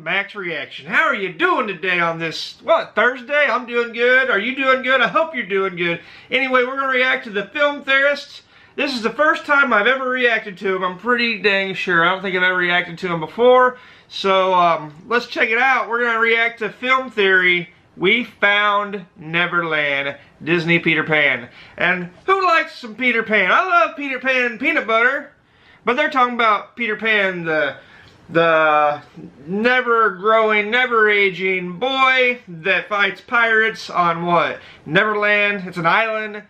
back to Reaction. How are you doing today on this, what, Thursday? I'm doing good. Are you doing good? I hope you're doing good. Anyway, we're going to react to the Film Theorists. This is the first time I've ever reacted to them. I'm pretty dang sure. I don't think I've ever reacted to them before. So, let's check it out. We're going to react to Film Theory, We Found Neverland, Disney Peter Pan. And who likes some Peter Pan? I love Peter Pan peanut butter. But they're talking about Peter Pan, the never-growing, never-aging boy that fights pirates on what? Neverland. It's an island.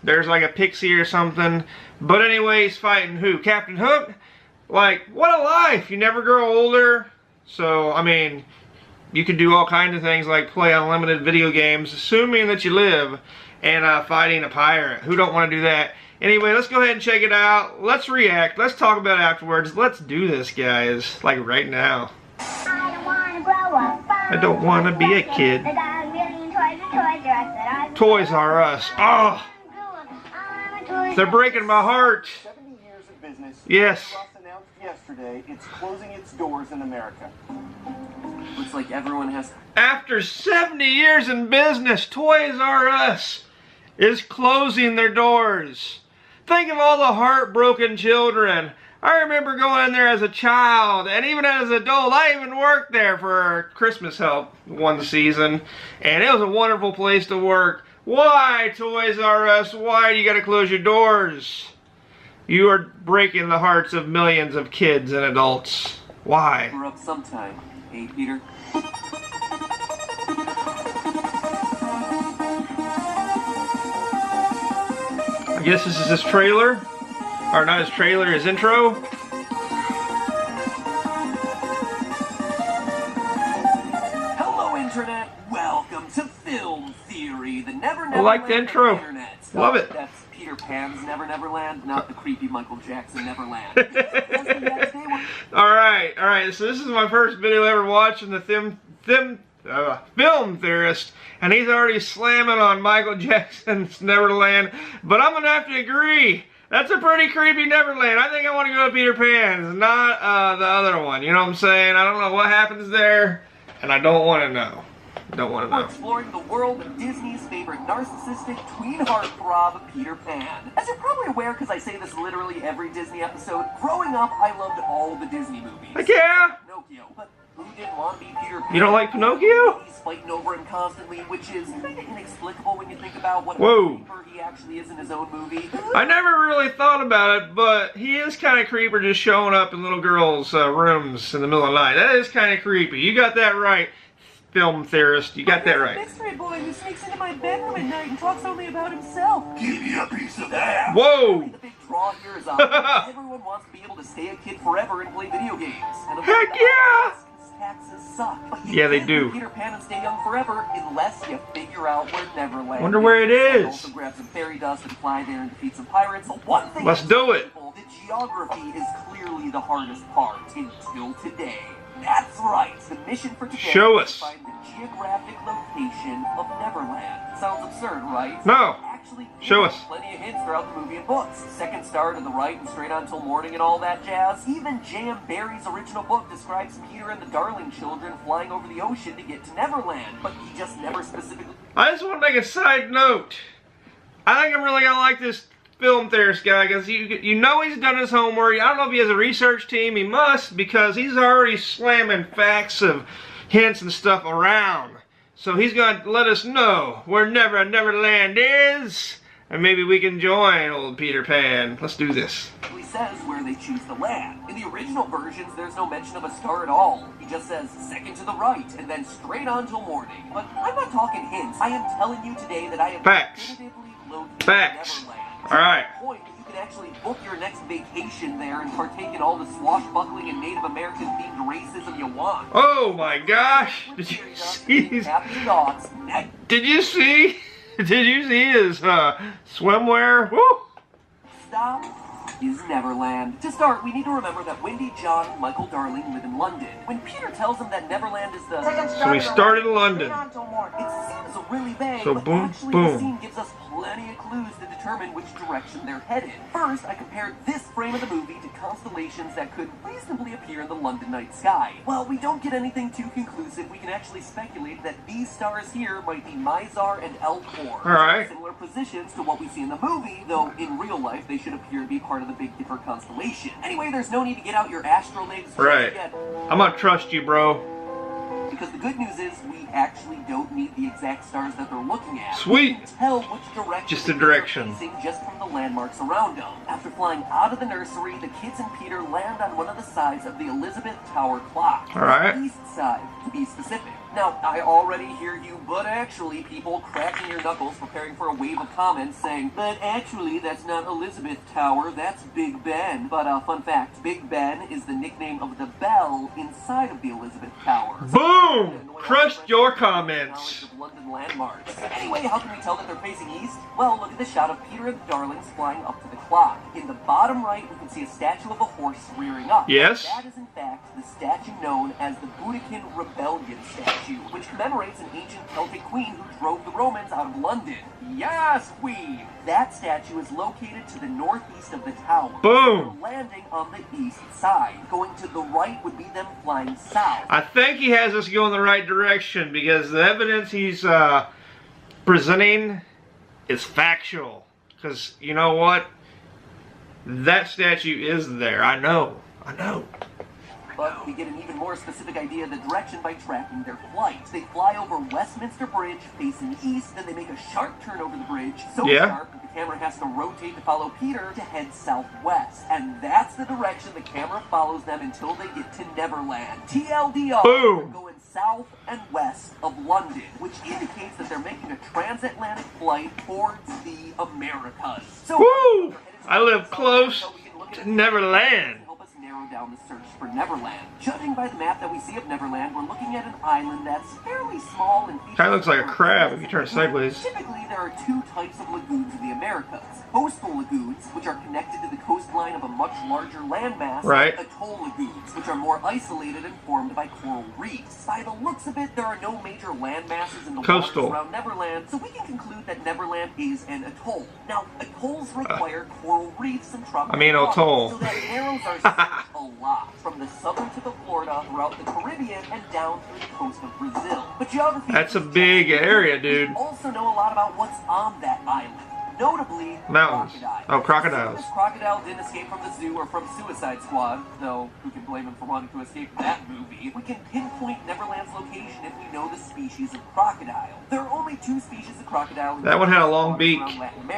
There's like a pixie or something. But anyway, he's fighting who? Captain Hook? Like, what a life! You never grow older. So, I mean, you could do all kinds of things like play unlimited video games, assuming that you live, and fighting a pirate. Who don't want to do that? Anyway, let's go ahead and check it out. Let's react. Let's talk about it afterwards. Let's do this, guys. Like right now. I don't want to be a kid. Toys R Us. Oh! They're breaking my heart. 70 years of business. Yes. Plus announced yesterday it's closing its doors in America. Looks like everyone has... After 70 years in business, Toys R Us is closing their doors. Think of all the heartbroken children. I remember going in there as a child, and even as an adult, I even worked there for Christmas help one season, and it was a wonderful place to work. Why, Toys R Us? Why do you gotta close your doors? You are breaking the hearts of millions of kids and adults. Why? We're up sometime. Hey, Peter. I guess this is his trailer. Or not his trailer, his intro. Hello, Internet. Welcome to Film Theory, the Never I like the intro. Internet. Love it. That's Peter Pan's Neverland, not the creepy Michael Jackson Neverland. Alright, so this is my first video ever watching the Film Theorist, and he's already slamming on Michael Jackson's Neverland, but I'm gonna have to agree. That's a pretty creepy Neverland. I think I want to go to Peter Pan's, not the other one. You know what I'm saying? I don't know what happens there, and I don't want to know. We're exploring the world of Disney's favorite narcissistic tween heartthrob, Peter Pan. As you're probably aware, because I say this literally every Disney episode, growing up I loved all the Disney movies. Heck yeah! Pinocchio, but who didn't want to be Peter Pan? You don't like Pinocchio? He's fighting over him constantly, which is kind of inexplicable when you think about what Whoa. creeper he actually is in his own movie. I never really thought about it, but he is kind of creeper just showing up in little girls' rooms in the middle of the night. That is kind of creepy. You got that right, Film Theorist. You got that right. Mystery boy who sneaks into my bedroom at night and talks only about himself. Give me a piece of that. Whoa! The big draw here is everyone wants to be able to stay a kid forever and play video games. And heck yeah! Taxes suck. But you yeah, they can't do. Peter Pan and stay young forever unless you figure out where Neverland. Wonder where it is. Also grab some fairy dust and fly there and defeat some pirates. So one thing. Let's do it. The geography is clearly the hardest part until today. That's right. The mission for today Show is us. to find the geographic location of Neverland. Sounds absurd, right? No. Actually, Show us. Plenty of hints throughout the movie and books. Second star to the right and straight on till morning and all that jazz. Even J.M. Barrie's original book describes Peter and the Darling children flying over the ocean to get to Neverland, but he just never specifically... I just want to make a side note. I think I'm really going to like this Film Theorist guy, because you know he's done his homework. I don't know if he has a research team. He must, because he's already slamming facts of hints and stuff around. So he's going to let us know where Neverland is, and maybe we can join old Peter Pan. Let's do this. He says where they choose to land. In the original versions, there's no mention of a star at all. He just says second to the right, and then straight on till morning. But I'm not talking hints. I am telling you today that I have definitively located Neverland. Alright. Point that you can actually book your next vacation there and partake in all the swashbuckling and Native American themed racism you want. Oh my gosh! Did you see? Did you see? Did you see his swimwear? Woo! Stop is Neverland. To start, we need to remember that Wendy, John, and Michael Darling live in London. When Peter tells them that Neverland is the... So he started in London. It seems really vague, so but boom, actually boom. the scene gives us plenty of clues to determine determine which direction they're headed. First, I compared this frame of the movie to constellations that could reasonably appear in the London night sky. While we don't get anything too conclusive, we can actually speculate that these stars here might be Mizar and El-Khor, Alright. similar positions to what we see in the movie, though in real life they should appear to be part of the Big Dipper constellation. Anyway, there's no need to get out your astrolabes Right. yet. I'm gonna trust you, bro. Because the good news is we actually don't need the exact stars that they're looking at. Sweet. We can tell which direction Just the they're direction. facing just from the landmarks around them. After flying out of the nursery, the kids and Peter land on one of the sides of the Elizabeth Tower clock. Alright. The east side, to be specific. Now, I already hear you, but actually, people cracking your knuckles, preparing for a wave of comments saying, but actually, that's not Elizabeth Tower, that's Big Ben. But, fun fact, Big Ben is the nickname of the bell inside of the Elizabeth Tower. Boom! Crushed your comments. Of London landmarks. Anyway, how can we tell that they're facing east? Well, look at the shot of Peter and the Darlings flying up to the clock. In the bottom right, we can see a statue of a horse rearing up. Yes. That is, in fact, the statue known as the Boudiccan Rebellion statue, which commemorates an ancient Celtic queen who drove the Romans out of London. Yes, queen! That statue is located to the northeast of the tower. Boom! They're landing on the east side. Going to the right would be them flying south. I think he has us go in the right direction because the evidence he's presenting is factual. Because you know what? That statue is there. I know. But we get an even more specific idea of the direction by tracking their flight. They fly over Westminster Bridge facing east, then they make a sharp turn over the bridge, so sharp that the camera has to rotate to follow Peter to head southwest. And that's the direction the camera follows them until they get to Neverland. TLDR, Boom. they're going south and west of London, which indicates that they're making a transatlantic flight towards the Americas. So, Woo! I live close to Neverland. Down the search for Neverland. Judging by the map that we see of Neverland, we're looking at an island that's fairly small and Kind of looks like a crab if you turn it sideways. Typically, there are two types of lagoons in the Americas. Coastal lagoons, which are connected to the coastline of a much larger landmass, Right. and atoll lagoons, which are more isolated and formed by coral reefs. By the looks of it, there are no major land masses in the Coastal. waters around Neverland, so we can conclude that Neverland is an atoll. Now, atolls require coral reefs and tropical waters, atoll. so that narrows our search a lot, from the southern tip of Florida, throughout the Caribbean, and down through the coast of Brazil. But geography... That's a big area, dude. We also know a lot about what's on that island. Notably, Mountains. crocodiles. Oh, crocodiles. This crocodile didn't escape from the zoo or from Suicide Squad, though who can blame him for wanting to escape that movie? We can pinpoint Neverland's location if we know the species of crocodile. There are only two species of crocodile. That one had a long beak,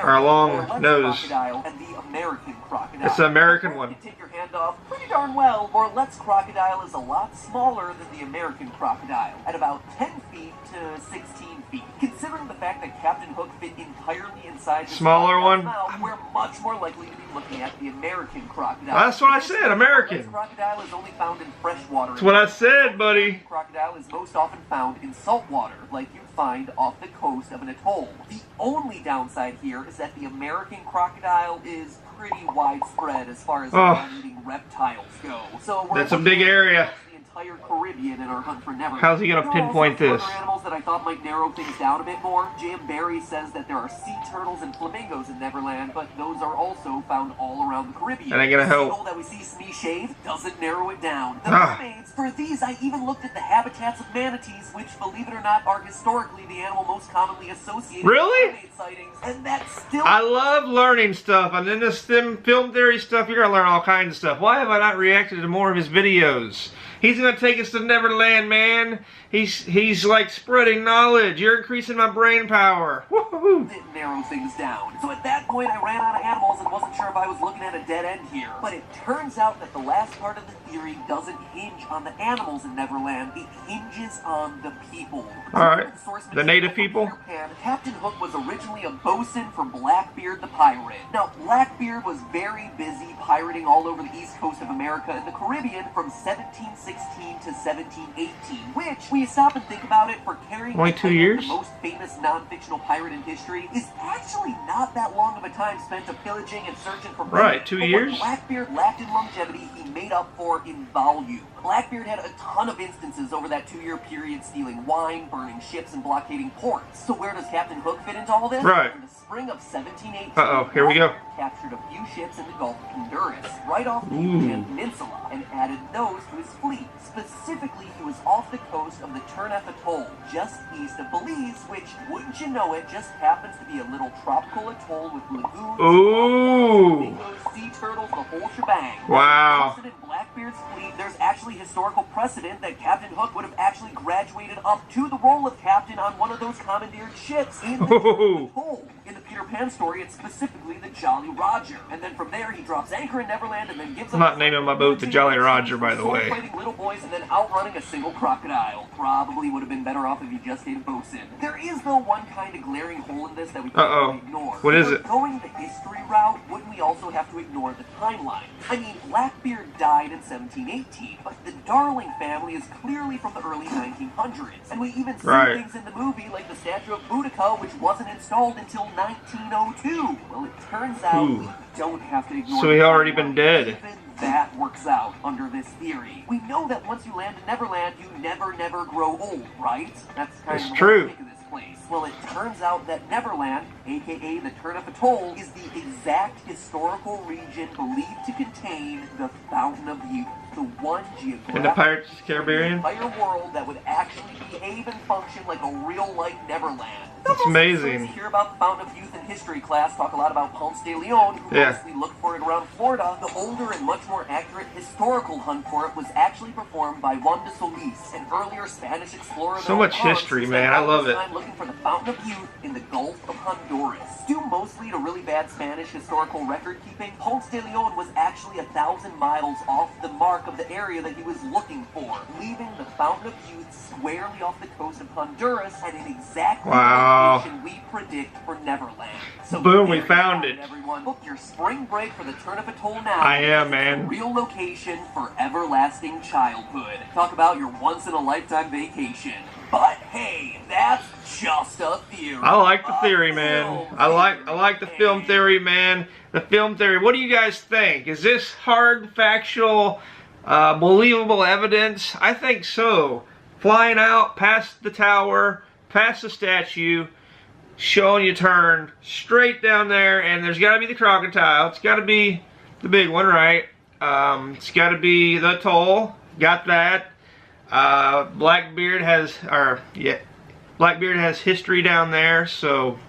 or a long nose. Crocodile and the American crocodile. It's the American Before one. you take your hand off pretty darn well, Morlette's crocodile is a lot smaller than the American crocodile, at about 10 feet to 16 feet. Considering the fact that Captain Hook fit entirely inside the Smaller one? mouth, we're much more likely to be looking at the American crocodile. That's what I said, American. This crocodile is only found in freshwater. That's what I said, buddy. Crocodile is most often found in saltwater, like you'd find off the coast of an atoll. The only downside here is that the American crocodile is pretty widespread as far as eating reptiles go. So That's a big area. The entire Caribbean in our hunt for Neverland. How's he gonna There are pinpoint also this? other animals that I thought might narrow things down a bit more. Jim Barry says that there are sea turtles and flamingos in Neverland, but those are also found all around the Caribbean. That ain't gonna The help. seagull that we see Smee shave doesn't narrow it down. The Ah. mermaids, for these I even looked at the habitats of manatees, which, believe it or not, are historically the animal most commonly associated Really? with mermaid sightings, and that's still... I love learning stuff, and in this film theory stuff, you're gonna learn all kinds of stuff. Why have I not reacted to more of his videos? He's gonna take us to Neverland, man. He's like spreading knowledge. You're increasing my brain power. Woohoo! Didn't narrow things down. So at that point, I ran out of animals and wasn't sure if I was looking at a dead end here. But it turns out that the last part of the theory doesn't hinge on the animals in Neverland. It hinges on the people. Alright. The native people? Captain Hook was originally a bosun for Blackbeard the pirate. Now, Blackbeard was very busy pirating all over the east coast of America and the Caribbean from 1716 to 1718, which we you stop and think about it, for carrying Only the 2 title of years? the most famous non-fictional pirate in history is actually not that long of a time spent of pillaging and searching for Right, money. 2 But years? What Blackbeard lacked in longevity, he made up for in volume. Blackbeard had a ton of instances over that 2-year period stealing wine, burning ships, and blockading ports. So where does Captain Hook fit into all this? Right. In the spring of 1718, Uh-oh, here we go. Blackbeard captured a few ships in the Gulf of Honduras, right off the Ooh. Yucatan Peninsula, and added those to his fleet. Specifically, he was off the coast of the Turnef Atoll, just east of Belize, which, wouldn't you know it, just happens to be a little tropical atoll with lagoons, Ooh. flamingos, sea turtles, the whole shebang. Wow. Listed in Blackbeard's fleet, there's actually historical precedent that Captain Hook would have actually graduated up to the role of captain on one of those commandeered ships in the Ooh. Atoll. In the Peter Pan story, it's specifically the Jolly Roger. And then from there, he drops anchor in Neverland and then gives I'm not naming my boat the Jolly Roger, by the way. Sword-fighting little boys and then outrunning a single crocodile. Probably would have been better off if he just ate a bosun. There is, though, one kind of glaring hole in this that we can't really ignore. What is If it? we're going the history route, wouldn't we also have to ignore the timeline? I mean, Blackbeard died in 1718, but the Darling family is clearly from the early 1900s. And we even see Right. things in the movie like the statue of Boudica, which wasn't installed until 1902. Well, it turns out Ooh. we don't have to ignore So the he already timeline. been dead. Even that works out under this theory. We know that once you land in Neverland, you never grow old, right? That's kind It's of true. the of this place. Well, it turns out that Neverland, aka the Turnef Atoll, is the exact historical region believed to contain the Fountain of Youth, the one geographic In the Pirates of the Caribbean? entire world that would actually behave and function like a real-life Neverland. That's amazing. You hear about the Fountain of Youth in history class, talk a lot about Ponce de Leon, who Yeah. mostly looked for it around Florida. The older and much more accurate historical hunt for it was actually performed by Juan de Solis, an earlier Spanish explorer. So much history, man. I love it. Time looking for the Fountain of Youth in the Gulf of Honduras. Due mostly to really bad Spanish historical record keeping, Ponce de Leon was actually 1,000 miles off the mark of the area that he was looking for, leaving the Fountain of Youth squarely off the coast of Honduras and in exactly Wow. the location we predict for Neverland. So Boom, we there you found have it. Everyone, book your spring break for the Turnip Atoll now. I am, It's man. a real location for everlasting childhood. Talk about your once-in-a-lifetime vacation. But hey, that's just a theory. I like the theory, man. I like the film theory, man. The film theory. What do you guys think? Is this hard, factual, believable evidence? I think so. Flying out past the tower, past the statue, showing you turn straight down there, and there's got to be the crocodile. It's got to be the big one, right? It's got to be the atoll. Got that. Blackbeard has history down there, so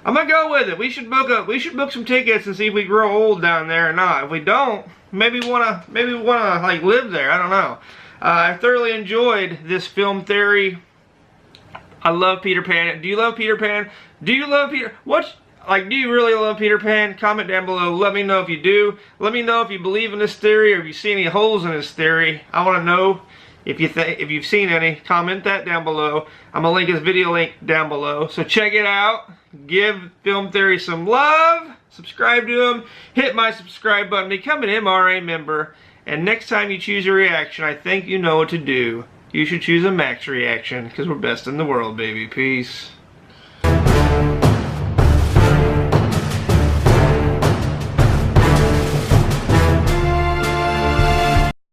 I'm gonna go with it. We should book some tickets and see if we grow old down there or not. If we don't, maybe we wanna like live there. I don't know. I thoroughly enjoyed this film theory. I love Peter Pan. Do you love Peter Pan? Do you love Peter? Do you really love Peter Pan? Comment down below. Let me know if you do. Let me know if you believe in this theory or if you see any holes in this theory. I want to know if you've seen any. Comment that down below. I'm gonna link his video link down below. So check it out. Give Film Theory some love. Subscribe to him. Hit my subscribe button. Become an MRA member. And next time you choose a reaction, I think you know what to do. You should choose a max reaction because we're best in the world, baby. Peace.